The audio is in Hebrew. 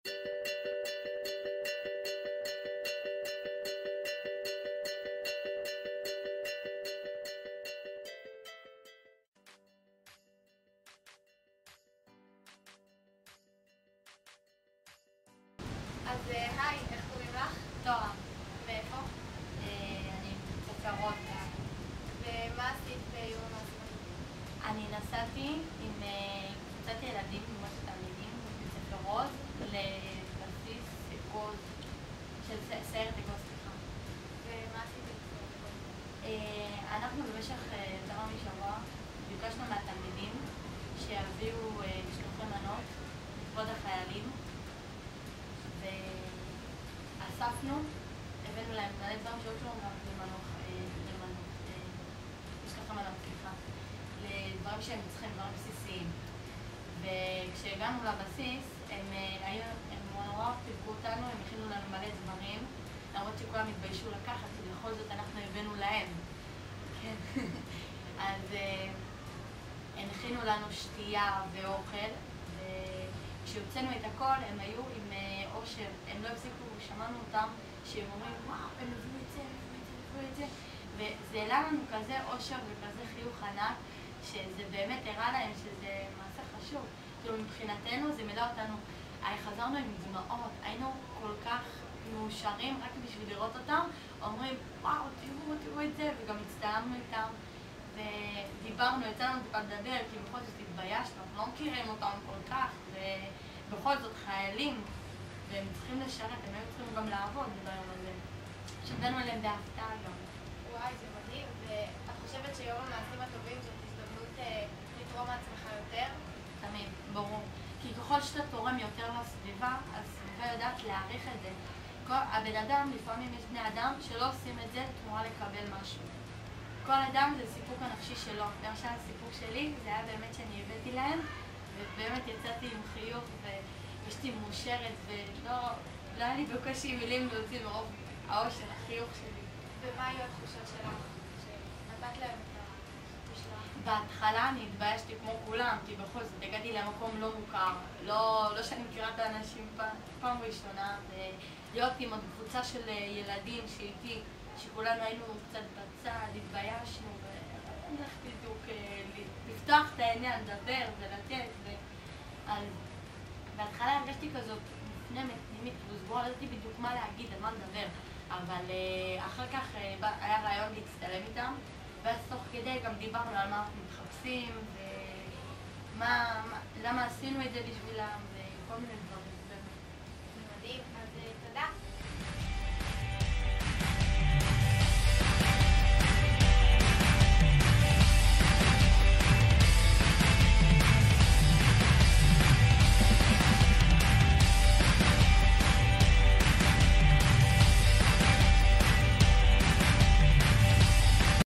אז היי, איך קוראים לך? תואר. מאיפה? אני צפרות. ומה עשית ביום המעשים? אני נסעתי עם קבוצת ילדים, ממועצת תלמידים, מבית ספר רוז, לבסיס אגוז, של סיירת אגוז, סליחה. ומה עשית בסיירת? אנחנו במשך יותר משבוע ביקשנו מהתלמידים שיביאו משלוחי מנות לכבוד החיילים, ואספנו, הבאנו להם מלא דברים שהיו שלנו גם משלוחי מנות, סליחה, לדברים שהם צריכים, דברים בסיסיים. וכשהגענו לבסיס, הם נורא פירקו אותנו, הם הכינו לנו מלא דברים, למרות שכולם התביישו לקחת, ובכל זאת אנחנו הבאנו להם. כן. אז הם הכינו לנו שתייה ואוכל, וכשהוצאנו את הכל הם היו עם אושר, הם לא הפסיקו, שמענו אותם שהם אומרים וואו, הם הביאו את זה, הביאו את זה, וזה העלה לנו כזה אושר וכזה חיוך ענק, שזה באמת הראה להם שזה מעשה חשוב. כאילו מבחינתנו זה מילא אותנו, חזרנו עם דמעות, היינו כל כך מאושרים רק בשביל לראות אותם, אומרים וואו, תראו את זה, וגם הצטערנו איתם ודיברנו, יצאנו טיפה לדבר, כי בכל זאת התביישנו, אנחנו לא מכירים אותם כל כך, ובכל זאת חיילים, והם צריכים לשרת, הם היו צריכים גם לעבוד ביום הזה. שבאנו אליהם בהפתעה גם. וואי, זה מדהים, ואת חושבת שיום המעשים הטובים זאת הזדמנות לתרום מעצמך יותר? תמיד, ברור. כי ככל שאתה תורם יותר לסביבה, הסביבה יודעת להעריך את זה. הבן אדם, לפעמים יש בני אדם שלא עושים את זה תמורה לקבל משהו. כל אדם זה סיפוק הנפשי שלו. למשל, הסיפוק שלי זה היה באמת שאני הבאתי להם, ובאמת יצאתי עם חיוך וישתי מאושרת, ולא היה לי בקושי מילים להוציא מרוב האושר, החיוך שלי. ומה היו התחושות שלך שנתת להם את המשלוח? בהתחלה אני התביישתי כמו כולם, כי בכל זאת הגעתי למקום לא מוכר, לא שאני מכירה את האנשים פעם ראשונה, ולהיות עם עוד קבוצה של ילדים שאיתי, שכולנו היינו קצת בצד, התביישנו, ואין לך בדיוק לפתוח את העניין, לדבר ולתת. אז בהתחלה הרגשתי כזאת מפנמת, פנימית, לא ידעתי בדיוק מה להגיד, על מה לדבר, אבל אחר כך היה רעיון להצטלם איתם, ואז תוך כדי גם דיברנו על מה אנחנו מתחפשים, ולמה עשינו את זה בשבילם, וכל מיני